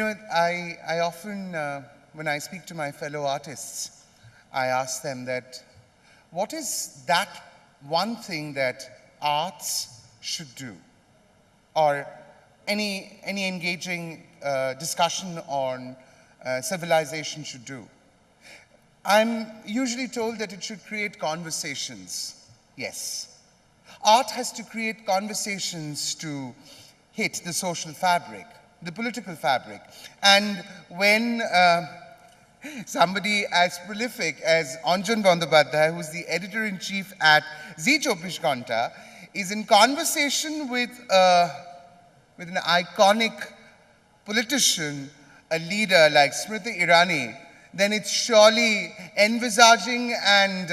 I often, when I speak to my fellow artists, I ask them that, what is that one thing that arts should do? Or any engaging discussion on civilization should do? I'm usually told that it should create conversations. Yes. Art has to create conversations to hit the social fabric, the political fabric. And when somebody as prolific as Anjan Bandyopadhyay, who's the editor-in-chief at Zee Chobish Ghanta, is in conversation with an iconic politician, a leader like Smriti Irani, then it's surely envisaging and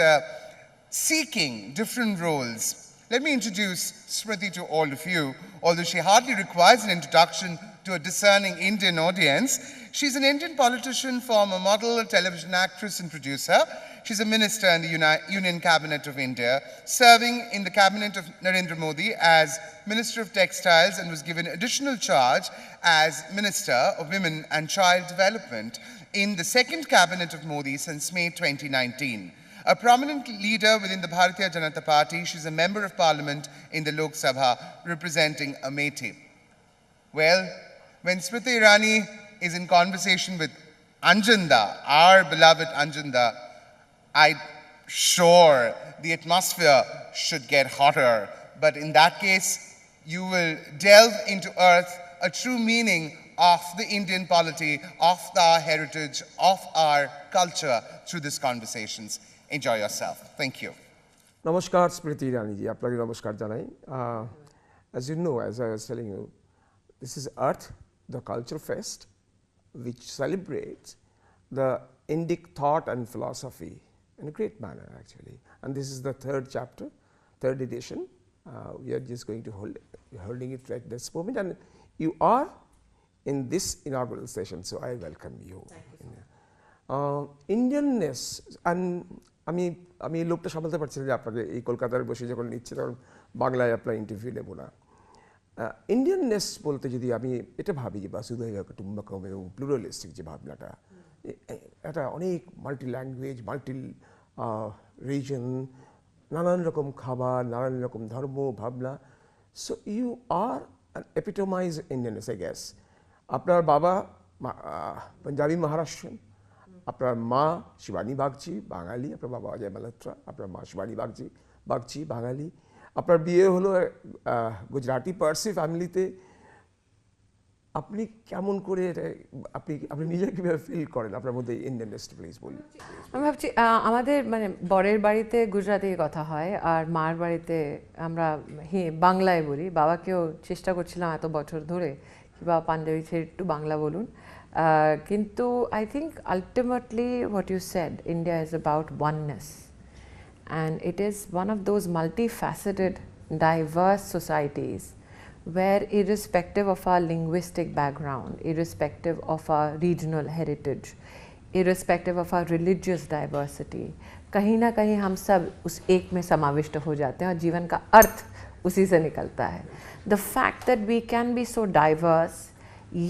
seeking different roles. Let me introduce Smriti to all of you, although she hardly requires an introduction to a discerning Indian audience. She's an Indian politician, former model, television actress and producer. She's a minister in the Union Cabinet of India, serving in the cabinet of Narendra Modi as Minister of Textiles, and was given additional charge as Minister of Women and Child Development in the second cabinet of Modi since May 2019. A prominent leader within the Bharatiya Janata Party, she's a member of parliament in the Lok Sabha representing Amethi. Well, when Smriti Irani is in conversation with Anjan Da, our beloved Anjan Da, I'm sure the atmosphere should get hotter. But in that case, you will delve into earth a true meaning of the Indian polity, of our heritage, of our culture through these conversations. Enjoy yourself. Thank you. Namaskar, Smriti Irani ji. Aapnake namaskar janai. As you know, as I was telling you, this is Earth, the Culture Fest, which celebrates the Indic thought and philosophy in a great manner, actually. And this is the third chapter, third edition. We are just going to holding it right this moment, and you are in this inaugural session, so I welcome you. Indianness, and আমি লোকটা সামলাতে পারছি যে আপনাকে এই কলকাতার বসে যখন নিচ্ছে তখন বাংলায় আপনার ইন্টারভিউ নেব না। ইন্ডিয়াননেস বলতে যদি আমি এটা ভাবি যে বাসুধৈব কুটুম্বকম এবং প্লুরালিস্টিক যে ভাবনাটা, এটা অনেক মাল্টি ল্যাঙ্গুয়েজ, মাল্টি রিজন, নানান রকম খাবার, নানান রকম ধর্ম, ভাবনা। So you are an epitomize Indianness, I guess. আপনার বাবা পাঞ্জাবি মহারাষ্ট্রিয়ান, আপনার মা শিবানী বাগচি বাঙালি, আপনার বাবা অজয় মালহোত্রা, আপনার মা শিবানী বাগচি বাঙালি, আপনার বিয়ে হলো গুজরাটি পার্সি ফ্যামিলিতে। আপনি কেমন করে আপনি নিজে কীভাবে ফিল করেন আপনার মধ্যে ইন্ডিয়াননেস? প্লিজ বলুন। আমি ভাবছি আমাদের মানে বরের বাড়িতে গুজরাটি কথা হয় আর মার বাড়িতে আমরা বাংলায় বলি। বাবাকেও চেষ্টা করছিলাম এত বছর ধরে কি বাবা পাঞ্জাবি ছেড়ে একটু বাংলা বলুন। Kintu, I think ultimately what you said, India is about oneness, and it is one of those multifaceted, diverse societies where, irrespective of our linguistic background, irrespective of our regional heritage, irrespective of our religious diversity, कहीं ना कहीं हम सब उस एक में समाविष्ट हो जाते हैं और जीवन का अर्थ उसी से निकलता है. The fact that we can be so diverse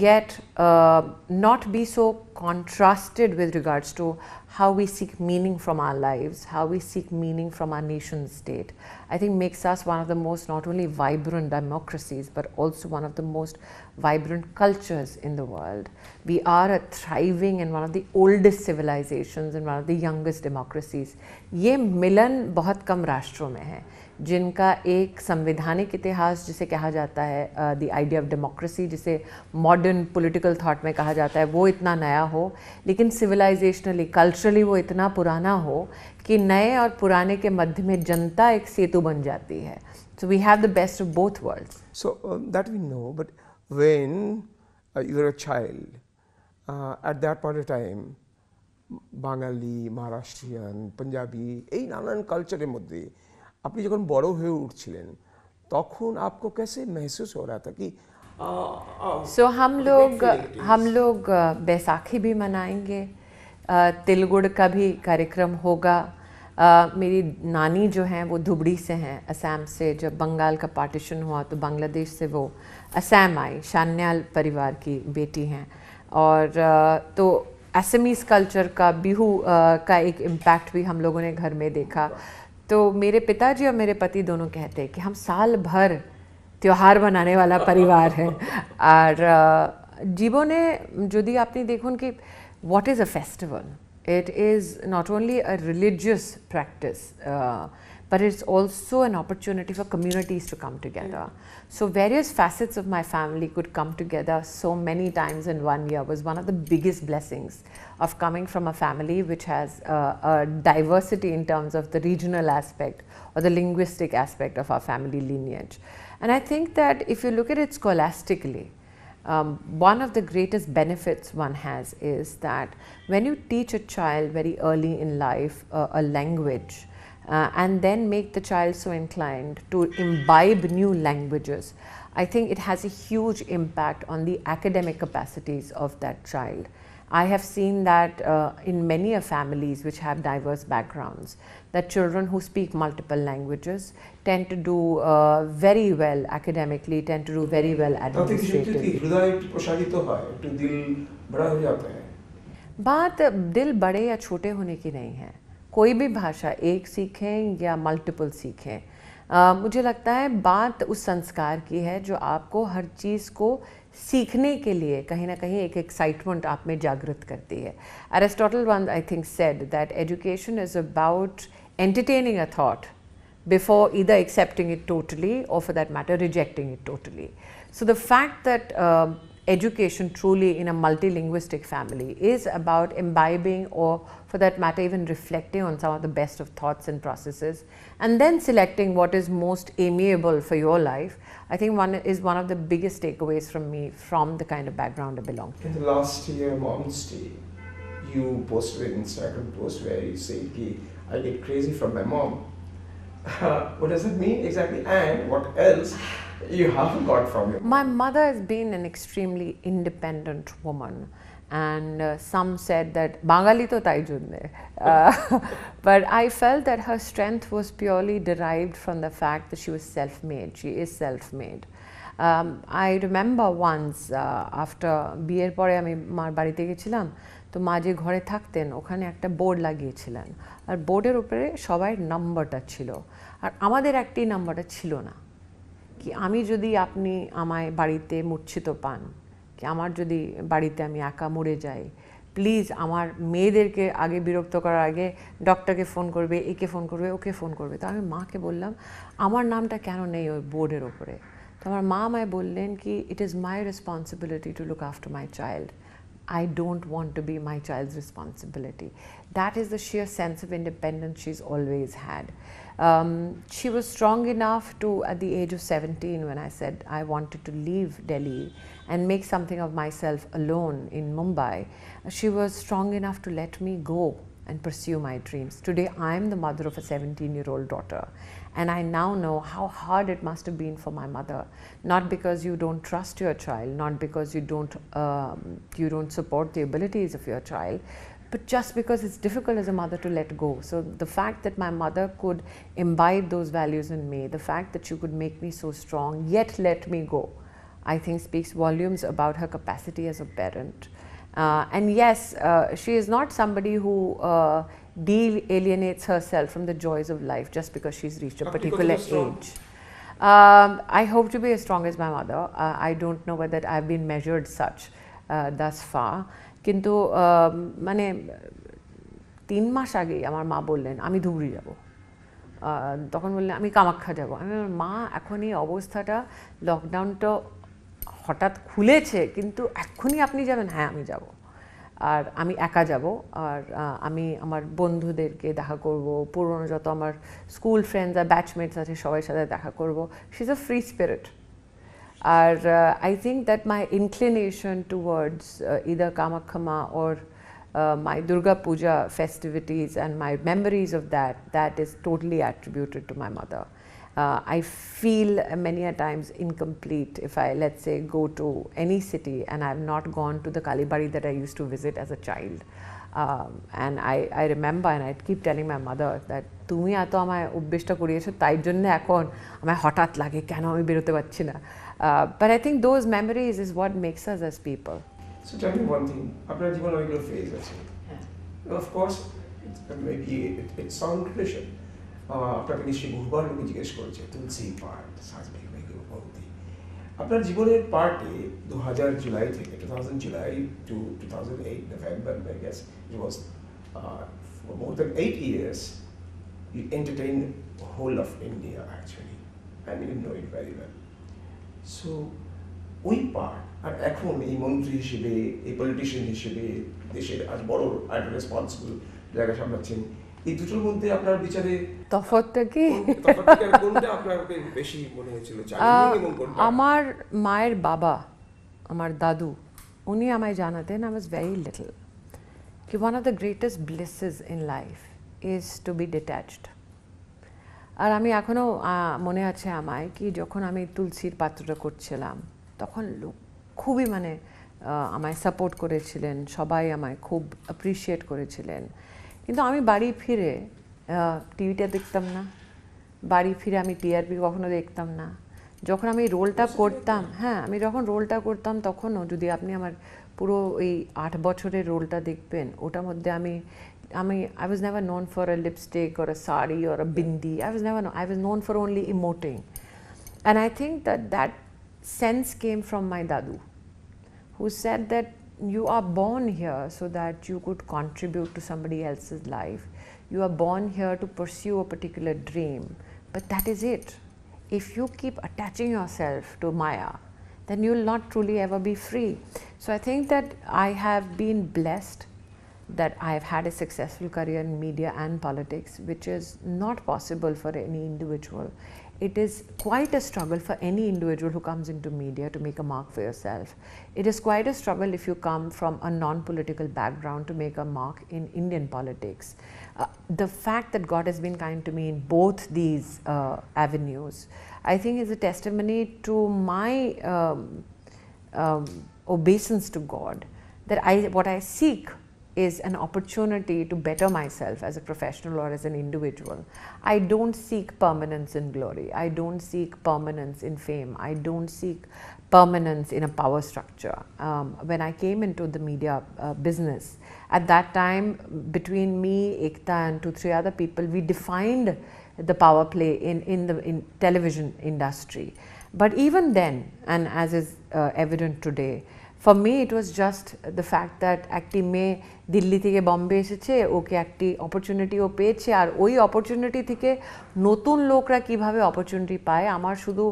yet not be so contrasted with regards to how we seek meaning from our lives, how we seek meaning from our nation state, I think makes us one of the most not only vibrant democracies but also one of the most vibrant cultures in the world. We are a thriving and one of the oldest civilizations and one of the youngest democracies. ये मिलन बहुत कम राष्ट्रों में है जिनका एक संवैधानिक इतिहास जिसे कहा जाता है, द आइडिया ऑफ डेमोक्रेसी जिसे मॉडर्न पॉलिटिकल थॉट में कहा जाता है, वो इतना नया हो, लेकिन सिविलाइजेशनली कल्चरली वो इतना पुराना हो कि नए और पुराने के मध्य में जनता एक सेतु बन जाती है. So we have the best of both worlds. So that we know, but when you are a child at that point of time, Bangali, Maharashtrian, Punjabi এই নানান কালচারের মধ্যে আপনি যখন বড় হয়ে উঠছিলেন তখন आपको कैसे महसूस हो रहा था कि सो हम लोग बैसाखी भी मनाएंगे, तिल गुड़ का भी कार्यक्रम होगा. मेरी नानी जो हैं वो धुबड़ी से हैं, असम से. जब बंगाल का पार्टीशन हुआ तो बांग्लादेश से वो असम आई, शान्याल परिवार की बेटी हैं और तो असमीज कल्चर का बिहू का एक इम्पैक्ट भी हम लोगों ने घर में देखा। तो मेरे पिताजी और मेरे पति दोनों कहते हैं कि हम साल भर त्योहार मनाने वाला परिवार है। আর জীবনে যদি আপনি দেখুন কি what is a festival, it is not only a religious practice but it's also an opportunity for communities to come together. So various facets of my family could come together so many times in one year was one of the biggest blessings of coming from a family which has a diversity in terms of the regional aspect or the linguistic aspect of our family lineage. And I think that if you look at it scholastically, one of the greatest benefits one has is that when you teach a child very early in life a language and then make the child so inclined to imbibe new languages, I think it has a huge impact on the academic capacities of that child. I have seen that in many families which have diverse backgrounds, that children who speak multiple languages tend to do very well academically, tend to do very well administratively. हृदय प्रसारित হয় একটু दिल बड़ा हो जाता है। बात दिल बड़े या छोटे होने की नहीं है, कोई भी भाषा एक सीखें या मल्टीपल सीखें, मुझे लगता है बात उस संस्कार की है जो आपको हर चीज़ को सीखने के लिए कहीं ना कहीं एक एक्साइटमेंट आप में जागृत करती है। Aristotle one I think said that education is about entertaining a thought before either accepting it totally or for that matter rejecting it totally. So the fact that education truly in a multilinguistic family is about imbibing or for that matter even reflecting on some of the best of thoughts and processes and then selecting what is most amiable for your life, I think one of the biggest takeaways from me from the kind of background I belong to. In the last year Mom's Day, you posted an Instagram post where you said ki I get crazy from my mom. What does it mean exactly, and what else you have got from your mom? My mother has been an extremely independent woman, and some said that Bangali to tai junne. But I felt that her strength was purely derived from the fact that she was self-made. She is self-made. I remember once after বিয়ের পরে আমি মার বাড়িতে গেছিলাম, তো মা যে ঘরে থাকতেন ওখানে একটা বোর্ড লাগিয়েছিলেন, আর বোর্ডের উপরে সবাই নাম্বারটা ছিল, আর আমাদের একটি নাম্বারটা ছিল না। কি আমি যদি আপনি আমায় বাড়িতে মূর্ছিত পান, কি আমার যদি বাড়িতে আমি একা মরে যাই, প্লিজ আমার মেয়েদেরকে আগে বিরক্ত করার আগে ডক্টরকে ফোন করবে, একে ফোন করবে, ওকে ফোন করবে। তো আমি মাকে বললাম আমার নামটা কেন নেই ওই বোর্ডের ওপরে? তো আমার মা আমায় বললেন কি it is my responsibility to look after my child, I don't want to be my child's responsibility. That is the sheer sense of independence she's always had. She was strong enough to, at the age of 17, when I said I wanted to leave Delhi and make something of myself alone in Mumbai, she was strong enough to let me go and pursue my dreams. Today I am the mother of a 17-year-old daughter, and I now know how hard it must have been for my mother, not because you don't trust your child, not because you don't support the abilities of your child, but just because it's difficult as a mother to let go. So the fact that my mother could imbibe those values in me, the fact that she could make me so strong yet let me go, I think speaks volumes about her capacity as a parent. And yes, she is not somebody who alienates herself from the joys of life just because she's reached a particular age. I hope to be as strong as my mother. I don't know whether I've been measured such thus far. কিন্তু মানে 3 মাস আগেই আমার মা বললেন আমি ধুবড়ি যাব, তখন বললেন আমি কামাখ্যা যাব। আমি বললাম মা এখন এই অবস্থাটা, লকডাউনটা হঠাৎ খুলেছে কিন্তু এক্ষুনি আপনি যাবেন? হ্যাঁ আমি যাব, আর আমি একা যাব, আর আমি আমার বন্ধুদেরকে দেখা করব, পুরনো যত আমার স্কুল ফ্রেন্ডস আর ব্যাচমেটস আছে সবার সাথে দেখা করব। She is a free spirit. আর I think that my inclination towards either Kamakhya Ma or my Durga Puja festivities and my memories of that is totally attributed to my mother. I feel many a times incomplete if I, let's say, go to any city and I've not gone to the Kalibari that I used to visit as a child. And I remember, and I keep telling my mother that তুমি এত আমায় অভ্যেসটা করিয়েছো, তাই জন্য এখন আমায় হঠাৎ লাগে কেন আমি বেরোতে পারছি না। But I think those memories is what makes us as people. So tell me one thing, আপনার জীবনে অনেকগুলো ফেজ আছে। Of course, maybe it sound cliche. আপনাকে নিশ্চয়ই বহুবার লোকে জিজ্ঞেস করেছে তুলসী পার্ট, সাজবিক ভক্তি। আপনার জীবনের পার্টে 2000 জুলাই থেকে 2000 July to 2008 November, I guess it was for more than 8 years, you entertained the whole of India actually, and you know it very well. So, ওই পার্ট আর এখন এই মন্ত্রী হিসেবে, এই পলিটিশিয়ান হিসেবে দেশের আজ বড় একটা রেসপন্সিবল জায়গা সামলাচ্ছেন, এই দুটোর মধ্যে আপনার বিচারে তফাৎটা কি? কোনটা আপনার বেশি মনে হয়েছিল চ্যালেঞ্জিং এবং কোনটা? আমার মায়ের বাবা, আমার দাদু, উনি আমায় জানাতেন, I was very little, কি one of the greatest blisses in life is to be detached. আর আমি এখনও মনে আছে আমায় কি যখন আমি তুলসীর পাত্রটা করছিলাম তখন লোক খুবই মানে আমায় সাপোর্ট করেছিলেন, সবাই আমায় খুব অ্যাপ্রিসিয়েট করেছিলেন। কিন্তু আমি বাড়ি ফিরে টিভিটা দেখতাম না, বাড়ি ফিরে আমি টিআরপি কখনো দেখতাম না। যখন আমি রোলটা করতাম, হ্যাঁ আমি যখন রোলটা করতাম তখনও যদি আপনি আমার পুরো এই 8 বছরের রোলটা দেখবেন, ওটার মধ্যে আমি I was never known for a lipstick or a sari or a bindi. I was known for only emoting. And I think that sense came from my dadu, who said that you are born here so that you could contribute to somebody else's life. You are born here to pursue a particular dream, but that is it. If you keep attaching yourself to Maya, then you will not truly ever be free. So I think that I have been blessed that I have had a successful career in media and politics, which is not possible for any individual. It is quite a struggle for any individual who comes into media to make a mark for yourself. It is quite a struggle if you come from a non-political background to make a mark in Indian politics. The fact that God has been kind to me in both these avenues, I think is a testimony to my obeisance to God, that what I seek is an opportunity to better myself as a professional or as an individual. I don't seek permanence in glory. I don't seek permanence in fame. I don't seek permanence in a power structure. When I came into the media business, at that time, between me, Ekta and 2-3 other people, we defined the power play in the television industry. But even then, and as is evident today, for me it was just the fact that একটি মেয়ে দিল্লি থেকে বম্বে এসেছে, ওকে একটি opportunity ও পেয়েছে, আর ওই opportunity থেকে নতুন লোকরা কিভাবে অপরচুনিটি পায়, আমার শুধু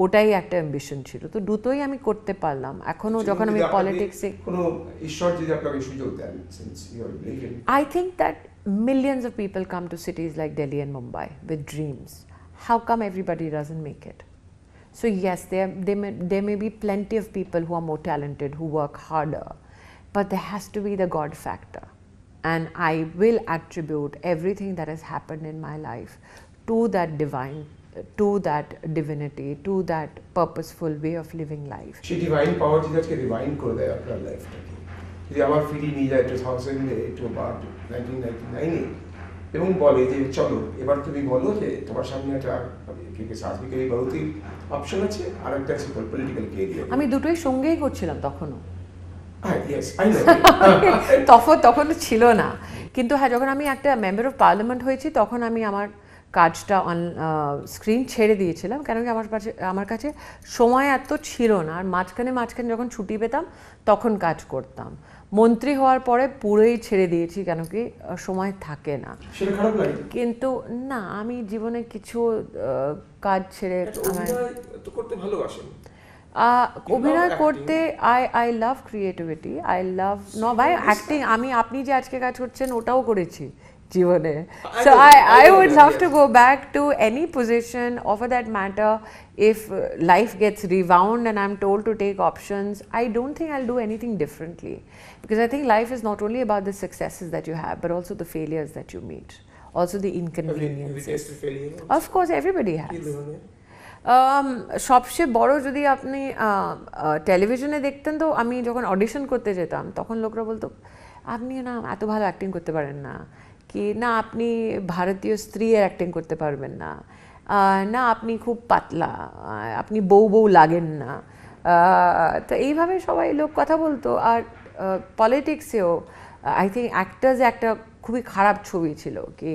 ওটাই একটা অ্যাম্বিশন ছিল। তো দুটোই আমি করতে পারলাম। এখনও যখন আমি পলিটিক্সে, কোনো ঈশ্বর যদি আপনাকে সুযোগ দেন, since you are believing, I think that millions of people come to cities like Delhi and Mumbai with dreams. How come everybody doesn't make it? So yes, there may be plenty of people who are more talented, who work harder, but there has to be the God factor. And I will attribute everything that has happened in my life to that divine, to that divinity, to that purposeful way of living life. সেই divine পাওয়ার যদি আজকে rewind করে দেয় আপনার লাইফটাকে, যদি আমার ফিরিয়ে নিয়ে যায় 2000-এ to about 1999-এ এবং বলে যে চলো এবার তুমি বলো যে তোমার সামনে একটা সাজবিকের এই বহুতই অপশন আছে, আর একটা আছে পলিটিক্যাল ক্যারিয়ার। আমি দুটোই সঙ্গেই করছিলাম তখনও। তখন ছিল না, কিন্তু হ্যাঁ যখন আমি একটা মেম্বার অফ পার্লামেন্ট হয়েছি তখন আমি আমার কাজটা স্ক্রিন ছেড়ে দিয়েছিলাম, কেন কি আমার কাছে সময় এত ছিল না, আর মাঝখানে যখন ছুটি পেতাম তখন কাজ করতাম। মন্ত্রী হওয়ার পরে পুরোই ছেড়ে দিয়েছি, কেন কি সময় থাকে না। কিন্তু না, আমি জীবনে কিছু কাজ ছেড়ে অভিনয় করতে I love creativity, I love by acting. আপনি যে আজকে কাজ করছেন ওটাও করেছি জীবনে। So I would love to go back to any position, or for that matter, if life gets rewound and I'm told to take options, I don't think I'll do anything differently, because I think life is not only about the successes that you have, but also the failures that you meet, also the inconveniences. Of course, everybody has. সবচেয়ে বড় যদি আপনি টেলিভিশনে দেখতেন, তো আমি যখন audition করতে যেতাম তখন লোকরা বলতো আপনি না এত ভালো অ্যাক্টিং করতে পারেন না, কি না আপনি ভারতীয় স্ত্রীর অ্যাক্টিং করতে পারবেন না, না আপনি খুব পাতলা, আপনি বউ লাগেন না। তো এইভাবে সবাই লোক কথা বলতো। আর পলিটিক্সেও আই থিঙ্ক অ্যাক্টার্স একটা খুবই খারাপ ছবি ছিল কি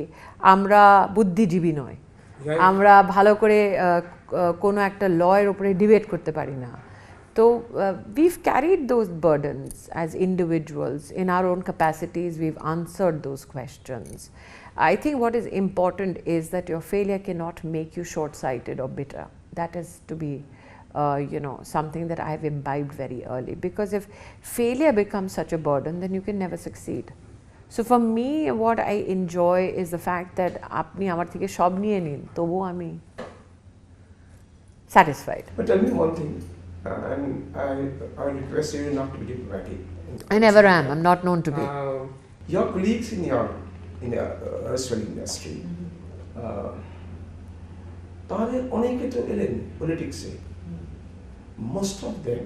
আমরা বুদ্ধিজীবী নয়, আমরা ভালো করে কোনো একটা লয়ের উপরে ডিবেট করতে পারি না। So we've carried those burdens as individuals in our own capacities. We've answered those questions. I think what is important is that your failure cannot make you short-sighted or bitter. That is to be, something that I have imbibed very early. Because if failure becomes such a burden, then you can never succeed. So for me, what I enjoy is the fact that apni amar theke shob niye nin, tobo ami satisfied. But tell me one thing, and I request you not to be diplomatic. I never am. I'm not known to be. Your colleagues in your restaurant industry, তাহলে অনেকে তো এলেন পলিটিক্সে, most of them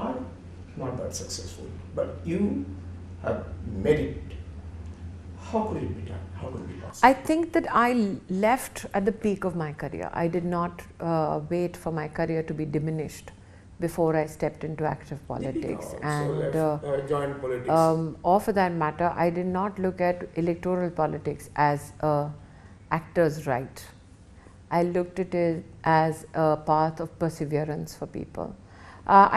are not that successful, but you have made it. How could it be done? How could it be possible? I think that I left at the peak of my career. I did not wait for my career to be diminished before I stepped into active politics. Joined politics. Or for that matter, I did not look at electoral politics as a actor's right. I looked at it as a path of perseverance for people.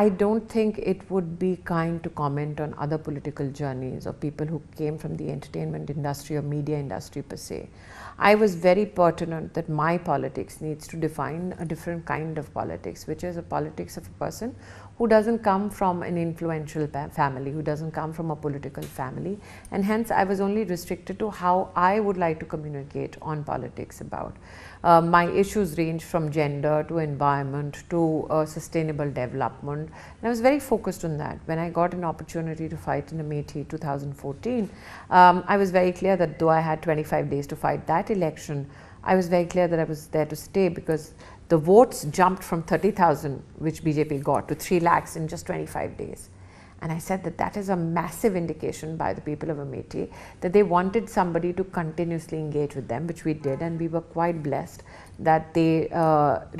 I don't think it would be kind to comment on other political journeys of people who came from the entertainment industry or media industry per se. I was very pertinent that my politics needs to define a different kind of politics, which is a politics of a person who doesn't come from an influential family, who doesn't come from a political family, and hence I was only restricted to how I would like to communicate on politics about. My issues range from gender to environment to sustainable development, and I was very focused on that. When I got an opportunity to fight in Amethi 2014, I was very clear that though I had 25 days to fight that election, I was very clear that I was there to stay, because the votes jumped from 30,000, which BJP got, to 3 lakhs in just 25 days. And I said that that is a massive indication by the people of Amethi that they wanted somebody to continuously engage with them, which we did, and we were quite blessed that they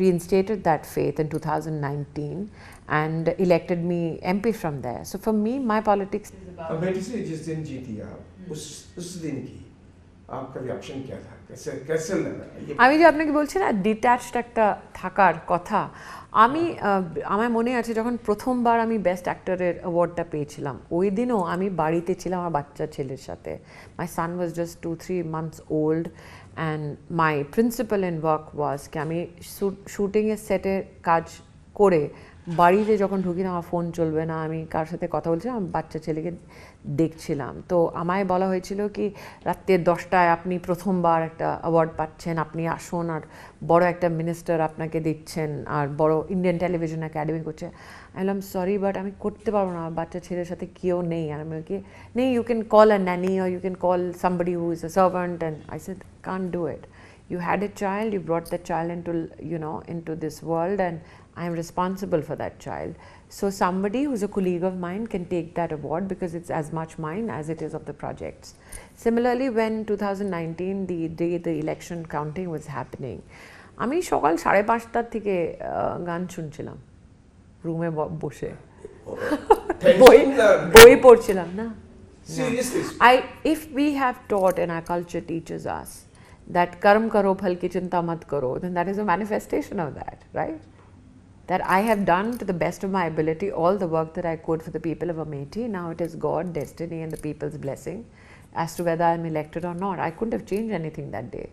reinstated that faith in 2019 and elected me MP from there. So for me, my politics is about... Amethi से जिस दिन जीती आप, उस दिन की आपका reaction क्या था? कैसे लगा? আমি যে আপনাকে বলছি না ডিট্যাচড একটা থাকার কথা, আমার মনে আছে যখন প্রথমবার আমি বেস্ট অ্যাক্টরের অ্যাওয়ার্ডটা পেয়েছিলাম, ওই দিনও আমি বাড়িতে ছিলাম আমার বাচ্চা ছেলের সাথে। My son was just 2-3 months old, and my principal in work was কি আমি শুটিংয়ের সেটে কাজ করে বাড়িতে যখন ঢুকি না আমার ফোন চলবে না, আমি কার সাথে কথা বলছিলাম, আমার বাচ্চা ছেলেকে দেখছিলাম। তো আমায় বলা হয়েছিল কি রাত্রে 10টায় আপনি প্রথমবার একটা অ্যাওয়ার্ড পাচ্ছেন, আপনি আসুন, আর বড় একটা মিনিস্টার আপনাকে দিচ্ছেন, আর বড় ইন্ডিয়ান টেলিভিশন একাডেমি করছে। আমি বললাম সরি বাট আমি করতে পারবো না, আমার বাচ্চা ছেলের সাথে কেউ নেই। আর আমি কি নেই, you can call a nanny or you can call somebody who is a servant, and I said can't do it. You had a child, you brought that child into this world, and I am responsible for that child. So somebody who's a colleague of mine can take that award because it's as much mine as it is of the projects. Similarly, when 2019, the day the election counting was happening, আমি সকাল 5:30 থেকে গান শুনছিলাম রুমে বসে, বই পড়ছিলাম না। Seriously? If we have taught, and our culture teaches us, that karm karo phal ki chinta mat karo, then that is a manifestation of that, right? That I have done to the best of my ability all the work that I could for the people of Amethi. Now it is God, destiny, and the people's blessing as to whether I'm elected or not. I couldn't have changed anything that day.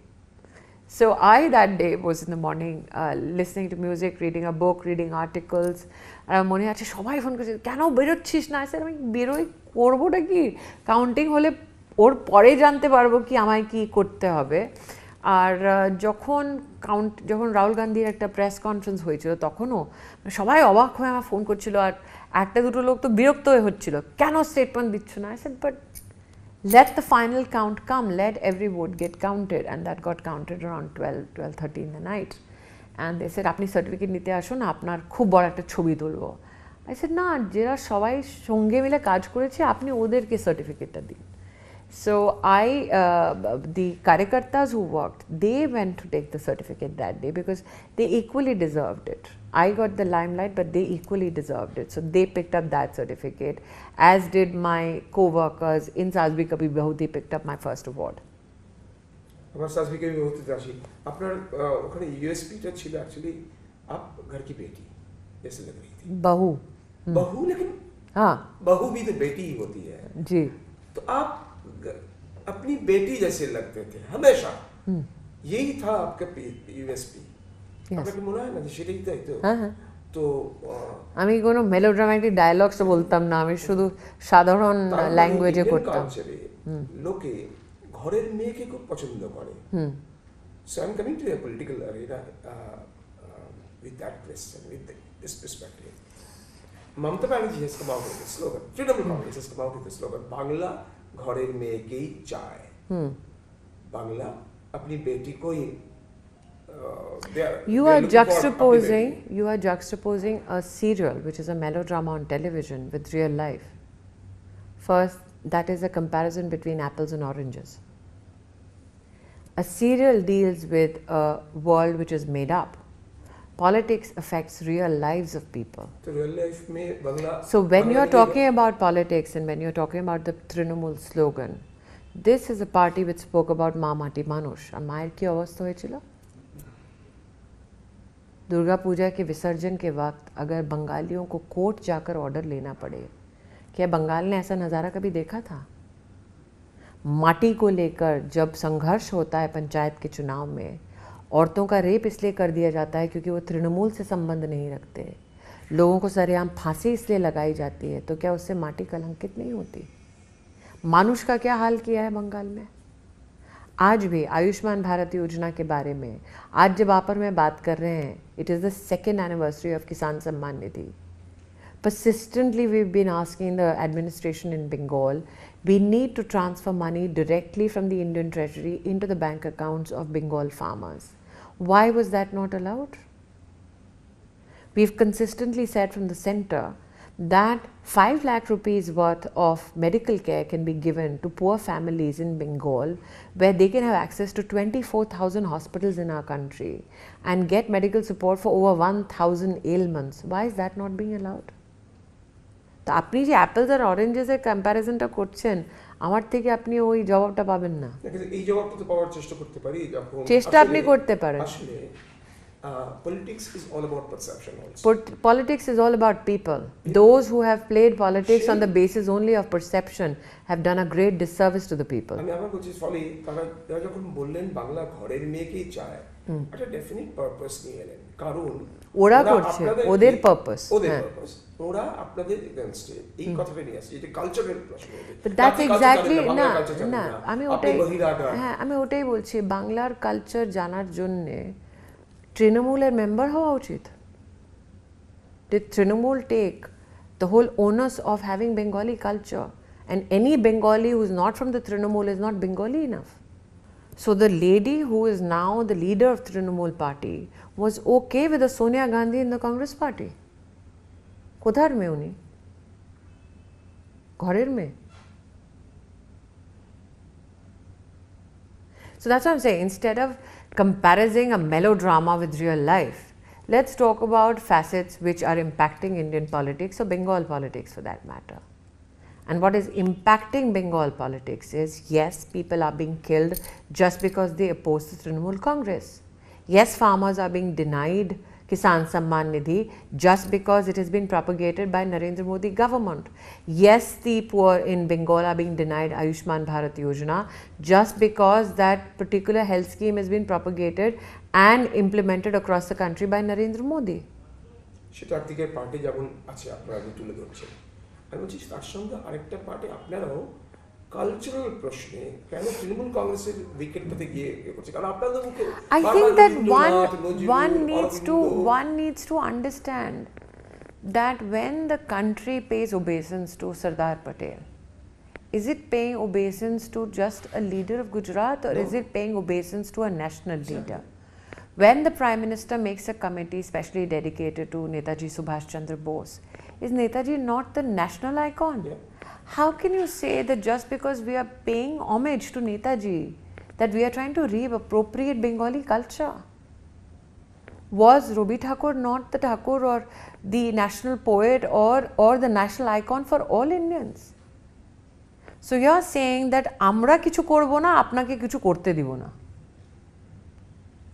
So I that day was in the morning listening to music, reading a book, reading articles. আর মনে আছে সবাই phone করছে কেন বেরোচ্ছিস না, sir আমি বেরোই করবোটা কি, counting হলে ওর পরে জানতে পারবো কি আমায় কি করতে হবে। আর যখন রাহুল গান্ধীর একটা প্রেস কনফারেন্স হয়েছিল তখনও সবাই অবাক হয়ে আমার ফোন করছিল, আর একটা দুটো লোক তো বিরক্ত হয়ে হচ্ছিল কেন স্টেটমেন্ট দিচ্ছ না। I said but let the final count come, let every vote get counted, and that got counted around 12:30 in the night, and they said আপনি সার্টিফিকেট নিতে আসুন, আপনার খুব বড় একটা ছবি তুলবো। I said না, যারা সবাই সঙ্গে মিলে কাজ করেছে আপনি ওদেরকে সার্টিফিকেটটা দিন। So the Karyakartas who worked, they went to take the certificate that day because they equally deserved it. I got the limelight, but they equally deserved it. So they picked up that certificate, as did my co-workers in Saas Bhi Kabhi Bahu. They picked up my first award. আমার সাসবিকে বিবাহিত আসি আপনার ওখানে यूएसपीটা ছিল actually आप घर की बेटी जैसे लग रही थी बहू। बहू लेकिन हाँ बहू भी तो बेटी ही होती है जी। तो आप अपनी बेटी जैसे लगते थे हमेशा यही था आपका यूएसपी আপনাকে মনে হয় না যে সেটাই তাই তো তো আমি কোনো মেলোড্রামাটিক ডায়ালগস বলতাম না, আমি শুধু সাধারণ ল্যাঙ্গুয়েজে করতাম। লোকে ঘরের মেয়েকে খুব পছন্দ করে। So I'm coming to a political arena with that question, with this perspective. Mamata Banerjee has come out with a slogan. Trinamool Congress has come out with a slogan. Bangla ঘরের মেয়েকেই চায়। বাংলা अपनी बेटी को ही You are juxtaposing a serial which is a melodrama on television with real life. First, that is a comparison between apples and oranges. A serial deals with a world which is made up. Politics affects real lives of people. So when you are talking about politics and when you are talking about the Trinamool slogan, this is a party which spoke about Ma Mati Manush. और मायर की अवस्था হয়েছিল दुर्गा पूजा के विसर्जन के वक्त अगर बंगालियों को कोर्ट जाकर ऑर्डर लेना पड़े, क्या बंगाल ने ऐसा नज़ारा कभी देखा था? माटी को लेकर जब संघर्ष होता है पंचायत के चुनाव में, औरतों का रेप इसलिए कर दिया जाता है क्योंकि वो तृणमूल से संबंध नहीं रखते, लोगों को सरेआम फांसी इसलिए लगाई जाती है, तो क्या उससे माटी कलंकित नहीं होती? मानुष का क्या हाल किया है बंगाल में? आज भी आयुष्मान भारत योजना के बारे में आज जब आप और मैं बात कर रहे हैं, it is the 2nd anniversary of किसान Samman Nidhi. Persistently we've been asking the administration in Bengal, we need to transfer money directly from the Indian Treasury into the bank accounts of Bengal farmers. Why was that not allowed? We've consistently said from the center that 5 lakh rupees worth of medical care can be given to poor families in Bengal, where they can have access to 24,000 hospitals in our country and get medical support for over 1,000 ailments. Why is that not being allowed? তো আপনি যে apples are অরেঞ্জেসের কম্প্যারিজনটা করছেন, আমার থেকে আপনি ওই জবাবটা পাবেন না। এই জবাবটা তো পাওয়ার চেষ্টা করতে পারি যখন চেষ্টা আপনি করতে পারেন। আসলে politics is all about perception also. Politics is all about people. Those who have played politics on the basis only of perception have done a great disservice to the people. আমি আবার বলছি ফলে তারা যখন বললেন বাংলা ঘরের মেয়েকেই চায়, একটা ডেফিনিট পারপাস নিয়ে এলেন, কারণ ওরা করছে ওদের পারপাস, ওরা আপনাদের এগেইনস্টে এই কথাটা নিয়ে আসছে, এটা কালচারাল প্রশ্ন। But that's exactly না আমি ওটাই বলছি, বাংলার কালচার জানার জন্য তৃণমূলের মেম্বার হওয়া উচিত। Did Trinamool take the whole onus of having Bengali culture? And any Bengali who is not from the Trinamool is not Bengali enough. So the lady who is now the leader of Trinamool party was okay with the Sonia Gandhi in the Congress party. কোথার মেয়ে উনি? ঘরের মেয়ে। So that's what I'm saying. Instead of comparing a melodrama with real life, let's talk about facets which are impacting Indian politics or Bengal politics for that matter. And what is impacting Bengal politics is, yes, people are being killed just because they oppose the Trinamool Congress. Yes, farmers are being denied Kisan Samman Nidhi just because it has been propagated by Narendra Modi government. Yes, the poor in Bengal are being denied Ayushman Bharat Yojana just because that particular health scheme has been propagated and implemented across the country by Narendra Modi. সেটা একদিকে party যেমন আছে আপনারা তুলে ধরছেন, আমি বলছি তার সঙ্গে আরেকটা পার্টি আপনারাও কালচারাল প্রশ্নে কেন তৃণমূল কংগ্রেসের উইকেটটাতে গিয়ে করছে, কারণ আপনাদের মুখে I think that one needs to understand that when the country pays obeisance to Sardar Patel, is it paying obeisance to just a leader of Gujarat, or is it paying obeisance to a national leader? When the Prime Minister makes a committee specially dedicated to Netaji Subhash Chandra Bose, is Netaji not the national icon? Yeah. How can you say that just because we are paying homage to Netaji, that we are trying to reappropriate Bengali culture? Was Robi Thakur not the Thakur or the national poet or the national icon for all Indians? So you are saying that আমরা কিছু করব না আপনাকে কিছু করতে দিব না.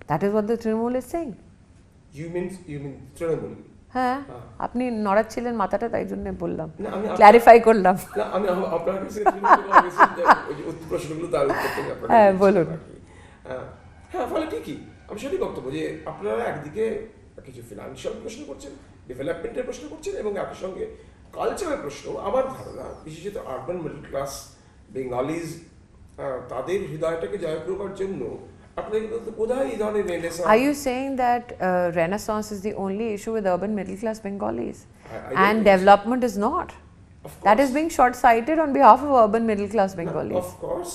That is what the Trinamool is saying. You mean Trinamool? হ্যাঁ আপনি নড়াচ্ছিলেন মাথাটা তাই জন্য বললাম, না, আমি ক্ল্যারিফাই করলাম। না, আমি আপনার কাছে প্রশ্নগুলো তার উত্তর থেকে আপনাকে হ্যাঁ, বলুন। হ্যাঁ, ফলে ঠিকই আমি সেটাই বক্তব্য যে আপনারা একদিকে কিছু ফিনান্সিয়াল প্রশ্ন করছেন, ডেভেলপমেন্টের প্রশ্ন করছেন এবং একই সঙ্গে কালচারাল প্রশ্ন। আমার ধারণা বিশেষত আরবান মিডল ক্লাস বেঙ্গলিজ তাদের হৃদয়টাকে জয় করবার জন্য আপনাদের বোধহয় এই ধরনের renaissance. Are you saying that Renaissance is the only issue with urban middle class Bengalis and development is not? That is being short-sighted on behalf of urban middle class Bengalis. Of course.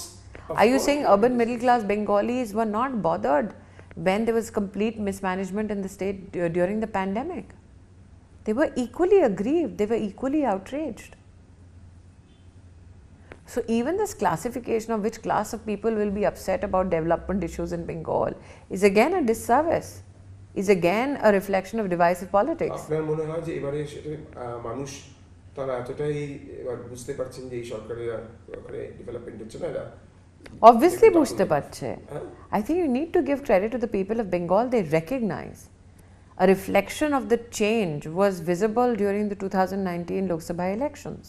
Are you saying urban middle class Bengalis were not bothered when there was complete mismanagement in the state during the pandemic? They were equally aggrieved, they were equally outraged. So even this classification of which class of people will be upset about development issues in Bengal is again a disservice, is again a reflection of divisive politics. আপনার মনে হয় যে এবারে সেটা মানুষ তারা এতটাই এবার বুঝতে পারছেন যে এই সরকারের ওখানে ডেভেলপমেন্ট হচ্ছে না? এরা Obviously বুঝতে পারছে. I think you need to give credit to the people of Bengal. They recognize a reflection of the change was visible during the 2019 Lok Sabha elections.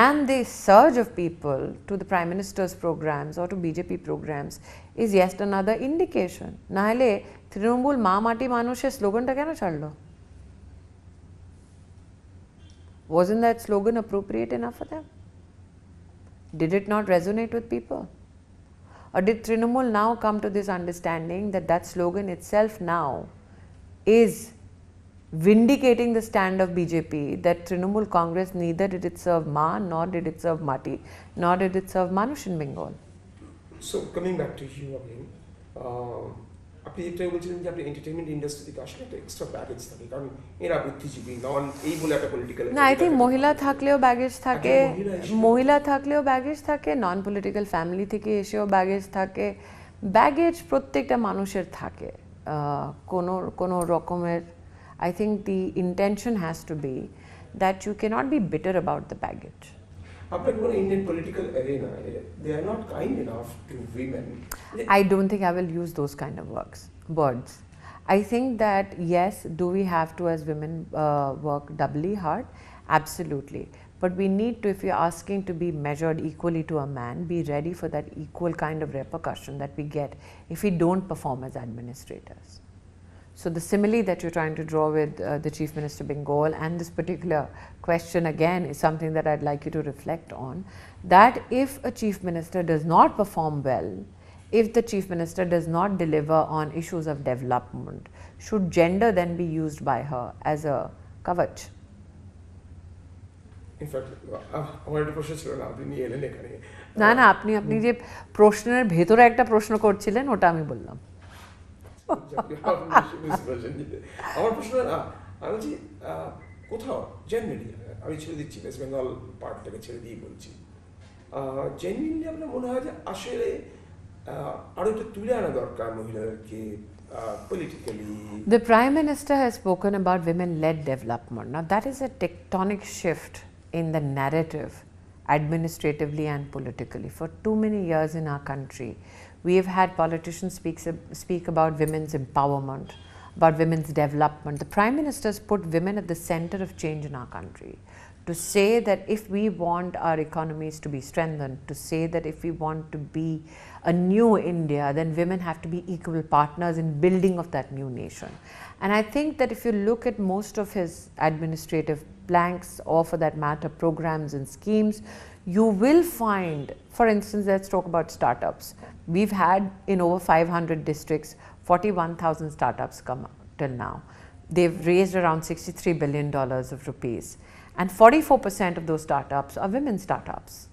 And the surge of people to the Prime Minister's programs or to BJP programs is yet another indication. নাহলে তৃণমূল মা মাটি মানুষের স্লোগানটা কেন ছাড়লো? Wasn't that slogan appropriate enough for them? Did it not resonate with people? Or did Trinamool now come to this understanding that that slogan itself now is vindicating the stand of BJP, that Trinamool Congress neither did it serve Ma, nor did it serve Mati, nor did it serve Manush in Bengal? So coming back to you again, আপনি একটাই বলছিলেন যে আপনি entertainment industry থেকে আসলে একটা extra baggage থাকে, কারণ এরা বুদ্ধিজীবী নন এই বলে একটা পলিটিক্যাল। না, আই থিঙ্ক মহিলা থাকলেও ব্যাগেজ থাকে, মহিলা থাকলেও ব্যাগেজ থাকে, নন পলিটিক্যাল ফ্যামিলি থেকে এসেও ব্যাগেজ থাকে। ব্যাগেজ প্রত্যেকটা মানুষের থাকে কোনো রকমের। I think the intention has to be that you cannot be bitter about the baggage. আপনার কোনো Indian political arena they are not kind enough to women. I don't think I will use those kind of words. I think that yes, do we have to as women work doubly hard? Absolutely. But we need to, if you're asking to be measured equally to a man, be ready for that equal kind of repercussion that we get if we don't perform as administrators. So the simile that you're trying to draw with the Chief Minister Bengal and this particular question again is something that I'd like you to reflect on, that if a Chief Minister does not perform well, if the Chief Minister does not deliver on issues of development, should gender then be used by her as a kavach? In fact, আমার একটা প্রশ্ন ছিল না, আপনি নিয়ে এলেন এখানে। না, আপনি যে প্রশ্নের ভেতরে একটা প্রশ্ন করছিলেন ওটা আমি বললাম। আমার প্রশ্ন আমি বলছি কোথাও জেনুইনলি আমি ছেড়ে দিচ্ছি, ওয়েস্ট বেঙ্গল পার্টটাকে ছেড়ে দিয়ে বলছি, জেনুইনলি আপনার মনে হয় যে আসলে আরো একটু তুলে আনা দরকার মহিলাদেরকে politically? The Prime Minister has spoken about women-led development. Now that is a tectonic shift in the narrative administratively and politically. For too many years in our country, we have had politicians speak about women's empowerment, about women's development. The Prime Minister has put women at the center of change in our country, to say that if we want our economies to be strengthened, to say that if we want to be a new India, then women have to be equal partners in building of that new nation. And I think that if you look at most of his administrative planks, or for that matter programs and schemes, you will find, for instance, let's talk about startups. We've had in over 500 districts 41,000 startups come till now. They've raised around $63 billion of rupees, and 44% of those startups are women startups.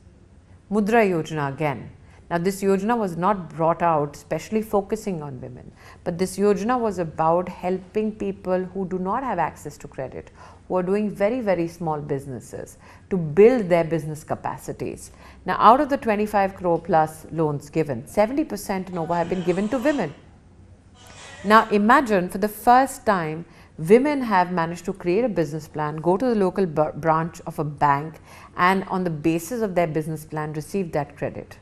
Mudra Yojana again. Now this Yojana was not brought out specially focusing on women, but this Yojana was about helping people who do not have access to credit, who are doing very, very small businesses, to build their business capacities. Now out of the 25 crore plus loans given, 70% and over have been given to women. Now imagine for the first time, women have managed to create a business plan, go to the local branch of a bank, and on the basis of their business plan, receive that credit.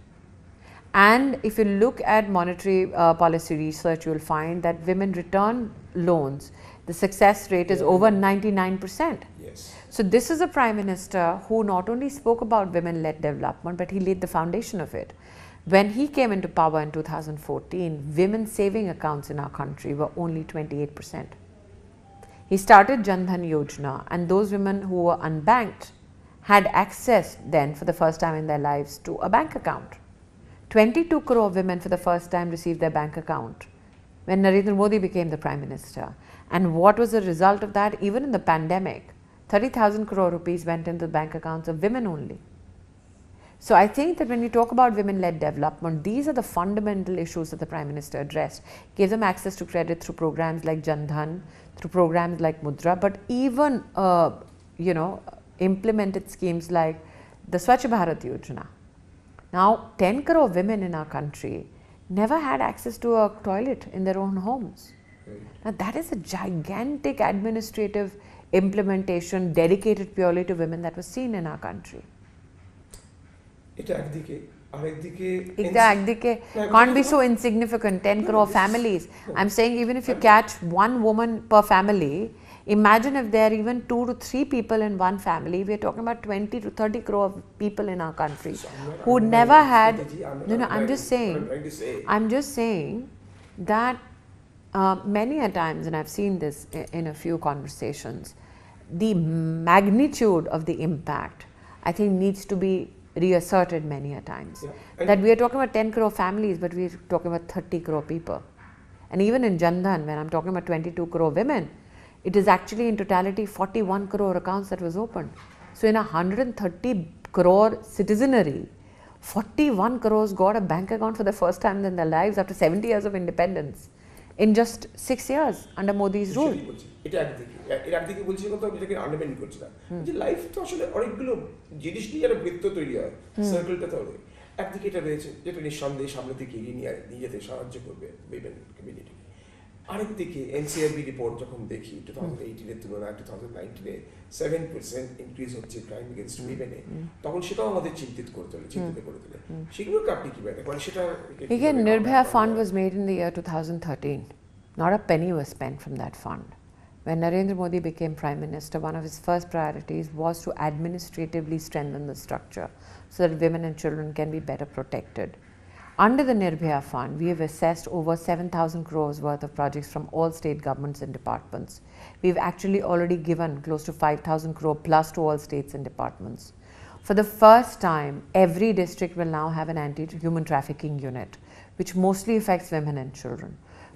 And if you look at monetary policy research, you will find that women return loans. The success rate is over 99%. Yes. So this is a prime minister who not only spoke about women-led development, but he laid the foundation of it. When he came into power in 2014, women's saving accounts in our country were only 28%. He started Jan Dhan Yojana, and those women who were unbanked had access then for the first time in their lives to a bank account. 22 crore women for the first time received their bank account when Narendra Modi became the Prime Minister. And what was the result of that? Even in the pandemic, 30,000 crore rupees went into the bank accounts of women only. So I think that when you talk about women-led development, these are the fundamental issues that the Prime Minister addressed. Gave them access to credit through programs like Jan Dhan, through programs like Mudra, but even implemented schemes like the Swachh Bharat Yojana. Now, 10 crore women in our country never had access to a toilet in their own homes. Right. Now, that is a gigantic administrative implementation dedicated purely to women that was seen in our country. Can't be so insignificant, 10 crore families. I'm saying even if you catch one woman per family, imagine if there are even 2 to 3 people in one family. We're talking about 20 to 30 crore people in our country who never had. I'm just saying that many a times, and I've seen this in a few conversations, the magnitude of the impact, I think, needs to be reasserted many a times. Yeah. That we are talking about 10 crore families, but we're talking about 30 crore people. And even in Jan Dhan, when I'm talking about 22 crore women, it is actually in totality 41 crore accounts that was opened. So in 130 crore citizenry, 41 crores got a bank account for the first time in their lives after 70 years of independence. In just 6 years under Modi's rule. আরেকদিকে NCRB report যখন দেখি 2018 এর তুলনায় 2019 এ 7% increase হচ্ছে crime against উইমেনে, তখন সেটাও আমাদের চিন্তিত করে তোলে। সেগুলোকে আপনি কি বলেন? মানে সেটা Again, Nirbhaya Fund was made in the year 2013. Not a penny was spent from that fund. When Narendra Modi became Prime Minister, one of his first priorities was to administratively strengthen the structure so that women and children can be better protected. Under the Nirbhaya Fund, we have assessed over 7,000 crores worth of projects from all state governments and departments. We've actually already given close to 5,000 crore plus to all states and departments. For the first time, every district will now have an anti-human trafficking unit, which mostly affects women and children.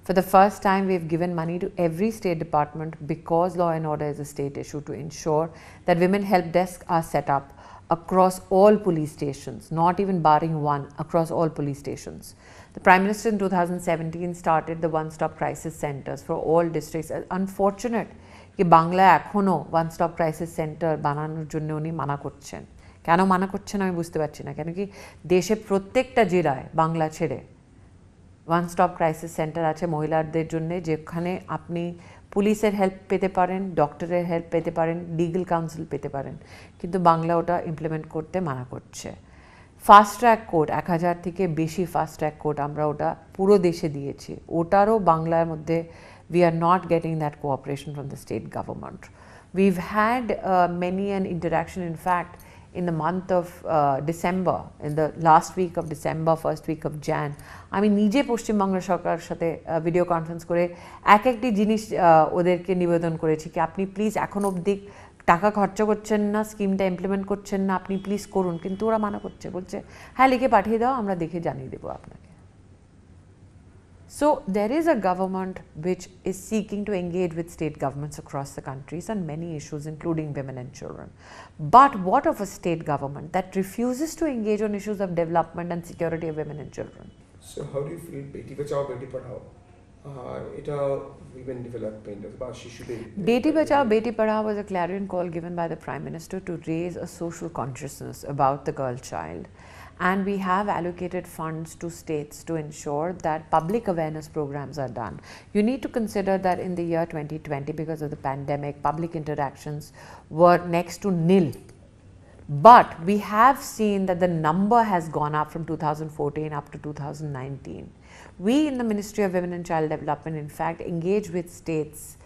For the first time, we've given money to every state department because law and order is a state issue to ensure that women help desks are set up across all police stations, not even barring one, across all police stations. The Prime Minister in 2017 started the one-stop crisis centers for all districts. Unfortunate कि Bangla एखोनो one-stop crisis center বানানোর জন্য উনি মানা করছেন। কেন মানা করছেন আমি বুঝতে পারছি না, কেন কি দেশে প্রত্যেকটা জেলায় বাংলা ছেড়ে one-stop crisis center আছে মহিলাদের জন্য, যেখানে আপনি পুলিশের হেল্প পেতে পারেন, ডক্টরের হেল্প পেতে পারেন, লিগ্যাল কাউন্সিল পেতে পারেন, কিন্তু বাংলা ওটা ইমপ্লিমেন্ট করতে মানা করছে। ফাস্ট ট্র্যাক কোর্ট 1000 থেকে বেশি ফাস্ট ট্র্যাক কোর্ট আমরা ওটা পুরো দেশে দিয়েছি, ওটারও বাংলার মধ্যে we are not getting that cooperation from the state government. We've had many an interaction, in fact, in the month of December, in the last week of December, first week of Jan, আমি নিজে পশ্চিমবঙ্গ সরকারের সাথে video conference করে একটি জিনিস ওদেরকে নিবেদন করেছি কি আপনি প্লিজ এখন অবধি টাকা খরচা করছেন না, স্কিমটা ইমপ্লিমেন্ট করছেন না, আপনি প্লিজ করুন, কিন্তু ওরা মানা করছে, বলছে হ্যাঁ লিখে পাঠিয়ে দাও, আমরা দেখে জানিয়ে দেবো আপনাকে। So there is a government which is seeking to engage with state governments across the countries on many issues, including women and children. But what of a state government that refuses to engage on issues of development and security of women and children? So how do you feel Beti Bachao Beti Padhao? It women development বা শিশুদের Beti Bachao Beti Padhao was a clarion call given by the Prime Minister to raise a social consciousness about the girl child. and we have allocated funds to states to ensure that public awareness programs are done. You need to consider that in the year 2020, because of the pandemic, public interactions were next to nil. But we have seen that the number has gone up from 2014 up to 2019. We in the Ministry of Women and Child Development, in fact, engage with states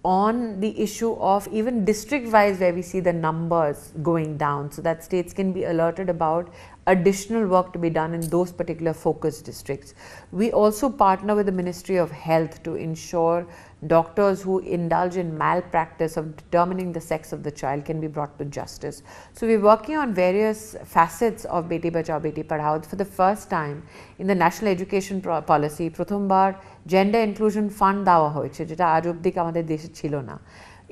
on the issue of even district-wise, where we see the numbers going down, so that states can be alerted about additional work to be done in those particular focus districts. We also partner with the Ministry of Health to ensure doctors who indulge in malpractice of determining the sex of the child can be brought to justice. So we're working on various facets of Beti Bachao Beti Padhao. For the first time in the National Education Policy, প্রথমবার Gender Inclusion Fund দেওয়া হয়েছে, যেটা আজ অবধি আমাদের দেশে ছিল না,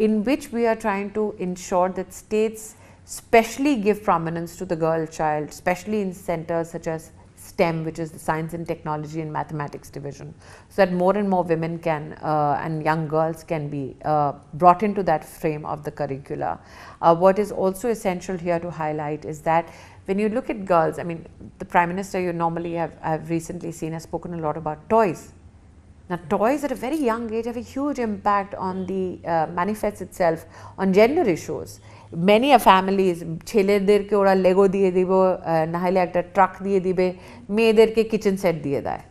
in which we are trying to ensure that states specially give prominence to the girl child, especially in centers such as STEM, which is the Science and Technology and Mathematics division, so that more and more women can and young girls can be brought into that frame of the curricula. What is also essential here to highlight is that when you look at girls, I mean, the Prime Minister you normally have recently seen has spoken a lot about toys. Now, toys at a very young age have a huge impact on the manifests itself on gender issues. Many families, ছেলেদেরকে ওরা Lego দিয়ে দিব, না হলে একটা truck দিয়ে দিবে, মেয়েদেরকে কিচেন সেট দিয়ে দেয়।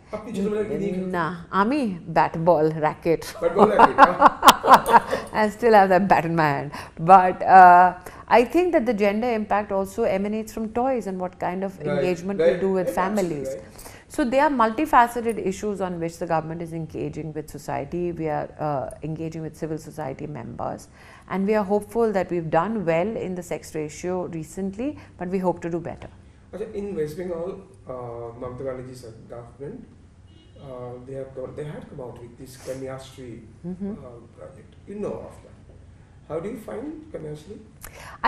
না, আমি bat ball racket, I still have that bat in my hand. But I think that the gender impact also emanates from toys and what kind of engagement we do with families. So they are multifaceted issues on which the government is engaging with society. We are engaging with civil society members, and we are hopeful that we've done well in the sex ratio recently, but we hope to do better. In West Bengal, Mamata Banerjee's government, they had come out with this Kanyashree project. You know of that. How do you find Kanyashree?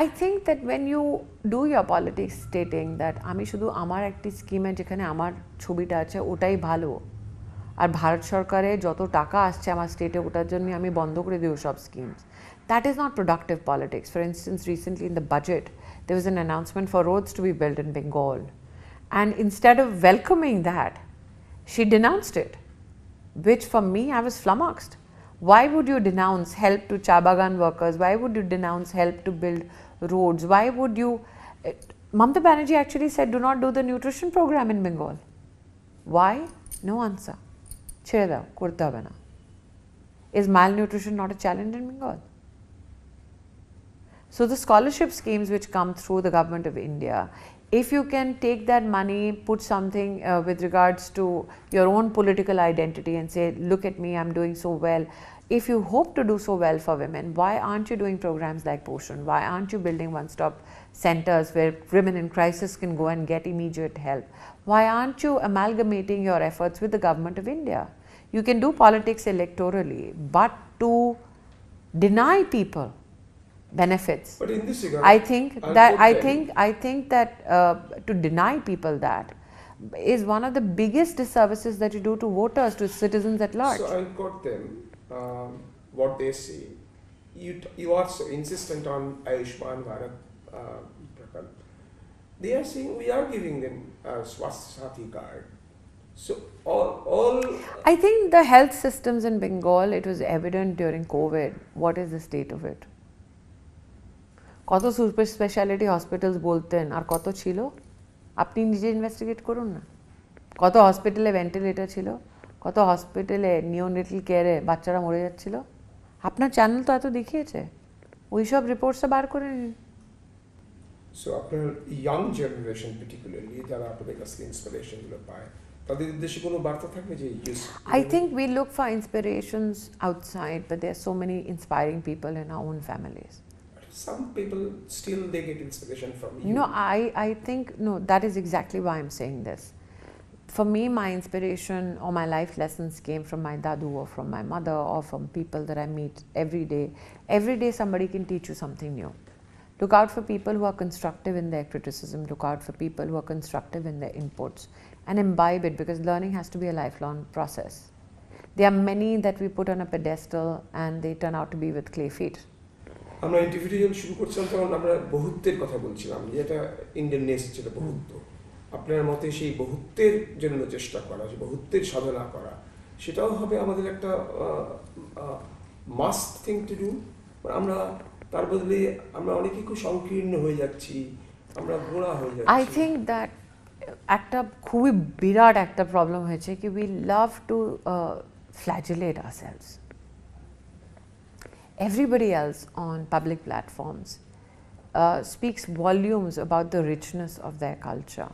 I think that when you do your politics stating that আমি শুধু আমার একটি স্কিমে যেখানে আমার ছবিটা আছে ওটাই ভালো, আর ভারত সরকারে যত টাকা আসছে আমার স্টেটে ওটার জন্য আমি বন্ধ করে দেব সব schemes, that is not productive politics. For instance, recently in the budget there was an announcement for roads to be built in Bengal, and instead of welcoming that, she denounced it, which for me I was flummoxed. Why would you denounce help to Cha Bagan workers? Why would you denounce help to build roads? Why would you? Mamata Banerjee actually said, do not do the nutrition program in Bengal. Why? No answer. ছেড়ে দাও, করতে হবে না. Is malnutrition not a challenge in Bengal? So the scholarship schemes which come through the government of India, if you can take that money, put something with regards to your own political identity and say, look at me, I'm doing so well. If you hope to do so well for women, why aren't you doing programs like Poshan? Why aren't you building one-stop centers where women in crisis can go and get immediate help? Why aren't you amalgamating your efforts with the government of India? You can do politics electorally, but to deny people benefits. But in this regard, I think that to deny people that is one of the biggest disservices that you do to voters, to citizens at large. So I'll quote them, what they say. You are so insistent on Ayushman Bharat Prakalp. They are saying we are giving them a Swasthya Sathi card. So all I think the health systems in Bengal, it was evident during COVID. What is the state of it? কত super speciality hospitals বলতেন আর কত ছিল, আপনি নিজে investigate করুন না। কত হসপিটালে ভেন্টিলেটর ছিল, কত হসপিটালে নিওনেটাল কেয়ারে বাচ্চারা মরে যাচ্ছিল, আপনার চ্যানেল তো এত দেখিয়েছে, ওই সব রিপোর্টসটা বার করে নিন। সো আপনার ইয়াং জেনারেশন পার্টিকুলারলি যারা আপনাদের কাছ থেকে ইন্সপিরেশনগুলো পায়, তাদের উদ্দেশ্যে কোনো বার্তা থাকবে যে I think we look for inspirations outside, but there are so many inspiring people in our own families. Some people still they get inspiration from you. No, I think, no, that is exactly why I'm saying this. For me, my inspiration or my life lessons came from my dadu or from my mother or from people that I meet every day. Every day somebody can teach you something new. Look out for people who are constructive in their criticism. Look out for people who are constructive in their inputs and imbibe it, because learning has to be a lifelong process. There are many that we put on a pedestal and they turn out to be with clay feet. আমরা interview যখন শুরু করছিলাম তখন আমরা বহুত্বের কথা বলছিলাম, যেটা Indian নেস ছিল বহুত্ব। আপনার মতে সেই বহুত্বের জন্য চেষ্টা করা, যে বহুত্বের সাধনা করা, সেটাও হবে আমাদের একটা মাস্ট থিং টু ডু। আমরা তার বদলে আমরা অনেকেই খুব সংকীর্ণ হয়ে যাচ্ছি, আমরা গোড়া হয়ে যাচ্ছি। I think that একটা খুবই বিরাট একটা প্রবলেম হয়েছে কি we love to flagellate ourselves. Everybody else on public platforms speaks volumes about the richness of their culture.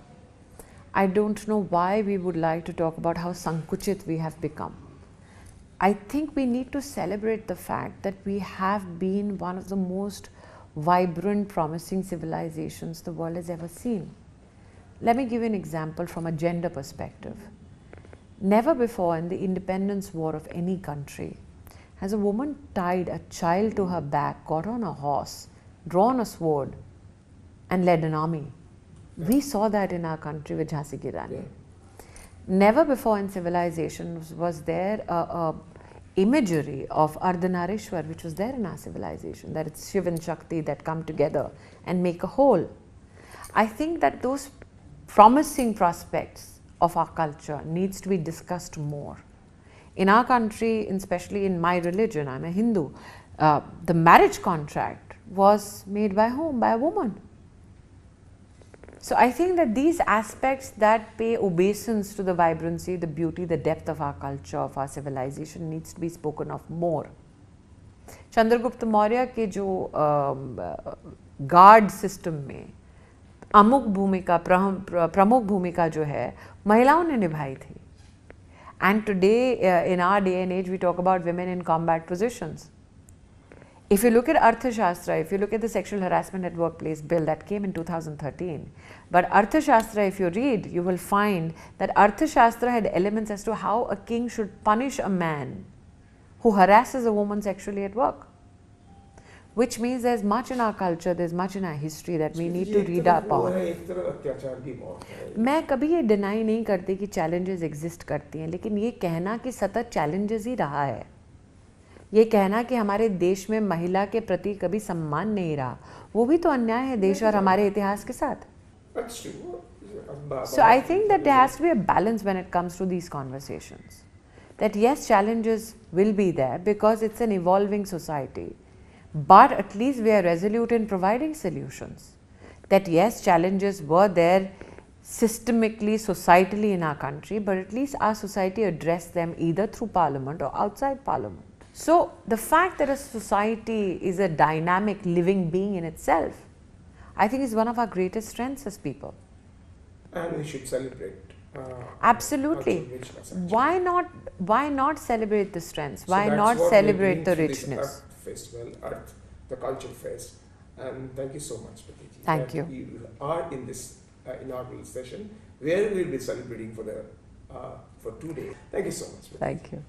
I don't know why we would like to talk about how sankuchit we have become. I think we need to celebrate the fact that we have been one of the most vibrant, promising civilizations the world has ever seen. Let me give you an example from a gender perspective. Never before in the independence war of any country has a woman tied a child to her back, got on a horse, drawn a sword, and led an army. We saw that in our country with Jhansi Ki Rani. Never before in civilization was there a imagery of Ardhanarishwar, which was there in our civilization, that it's Shiv and Shakti that come together and make a whole. I think that those promising prospects of our culture needs to be discussed more. In our country, especially in my religion, I'm a Hindu, the marriage contract was made by whom? By a woman. So I think that these aspects that pay obeisance to the vibrancy, the beauty, the depth of our culture, of our civilization needs to be spoken of more. Chandragupta Maurya के जो guard system में प्रमुख भूमिका जो है महिलाओं ने निभाई थी. And today in our day and age we talk about women in combat positions. If you look at Arthashastra, if you look at the sexual harassment at workplace bill that came in 2013, but Arthashastra, if you read, you will find that Arthashastra had elements as to how a king should punish a man who harasses a woman sexually at work. Which means there's much in our culture, there's much in our history that we need to read up on. मैं कभी ये deny नहीं करती कि challenges exist करती हैं, लेकिन ये कहना कि सतत challenges ही रहा है, ये कहना कि हमारे देश में महिला के प्रति कभी सम्मान नहीं रहा, वो भी तो अन्याय है देश और हमारे इतिहास के साथ. So I think that there has to be a balance when it comes to these conversations. That yes, challenges will be there because it's an evolving society, but at least we are resolute in providing solutions. That yes, challenges were there systemically, societally in our country, but at least our society addressed them either through parliament or outside parliament. So the fact that a society is a dynamic living being in itself, I think is one of our greatest strengths as people. And we should celebrate. Absolutely. Why not celebrate the strengths? So Why that's not what celebrate we're the doing through this richness? Earth Festival, Earth, the Culture Fest. And thank you so much, Pratiti. Thank that you. You are in this inaugural session where we'll be celebrating for 2 days. Thank you so much, Pratiti. Thank you.